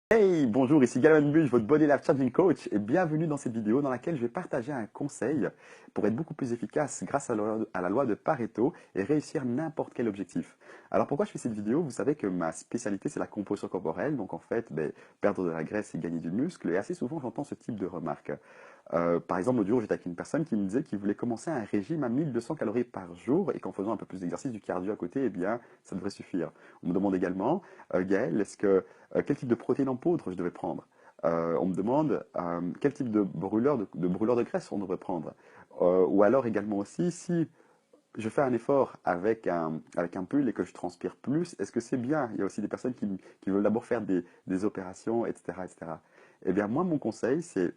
Hey, bonjour, ici Galvan Bush, votre Body Life Changing Coach, et bienvenue dans cette vidéo dans laquelle je vais partager un conseil pour être beaucoup plus efficace grâce à la loi de Pareto et réussir n'importe quel objectif. Alors pourquoi je fais cette vidéo? Vous savez que ma spécialité c'est la composition corporelle, donc en fait perdre de la graisse et gagner du muscle, et assez souvent j'entends ce type de remarques. Par exemple, l'autre jour, j'étais avec une personne qui me disait qu'il voulait commencer un régime à 1200 calories par jour et qu'en faisant un peu plus d'exercice, du cardio à côté, eh bien, ça devrait suffire. On me demande également, Gaël, quel type de protéines en poudre je devais prendre? On me demande quel type de brûleur de graisse on devrait prendre. Ou alors également aussi, si je fais un effort avec un pull et que je transpire plus, est-ce que c'est bien? Il y a aussi des personnes qui veulent d'abord faire des opérations, etc., etc. Eh bien, moi, mon conseil, c'est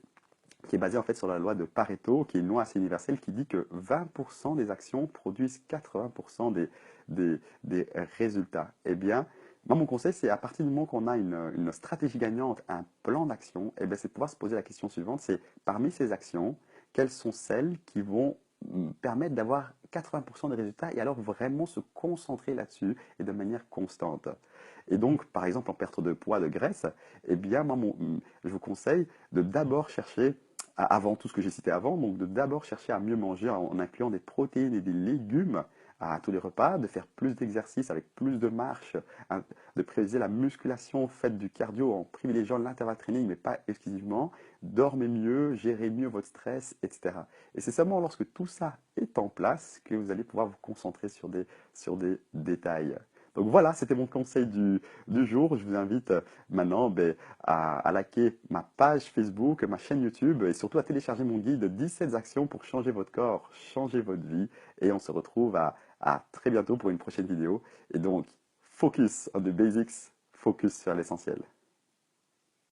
qui est basé en fait sur la loi de Pareto, qui est une loi assez universelle qui dit que 20% des actions produisent 80% des résultats. Eh bien, moi, mon conseil, c'est à partir du moment qu'on a une stratégie gagnante, un plan d'action, eh bien, c'est de pouvoir se poser la question suivante, c'est parmi ces actions, quelles sont celles qui vont permettre d'avoir 80% des résultats et alors vraiment se concentrer là-dessus et de manière constante. Et donc, par exemple, en perte de poids, de graisse, eh bien, moi, je vous conseille de d'abord chercher avant tout ce que j'ai cité avant, donc de d'abord chercher à mieux manger en incluant des protéines et des légumes à tous les repas, de faire plus d'exercices avec plus de marche, hein, de prioriser la musculation, faites du cardio en privilégiant l'intervalle training, mais pas exclusivement, dormez mieux, gérez mieux votre stress, etc. Et c'est seulement lorsque tout ça est en place que vous allez pouvoir vous concentrer sur des détails. Donc voilà, c'était mon conseil du jour. Je vous invite maintenant à liker ma page Facebook, ma chaîne YouTube et surtout à télécharger mon guide 17 actions pour changer votre corps, changer votre vie. Et on se retrouve à très bientôt pour une prochaine vidéo. Et donc, focus on the basics, focus sur l'essentiel.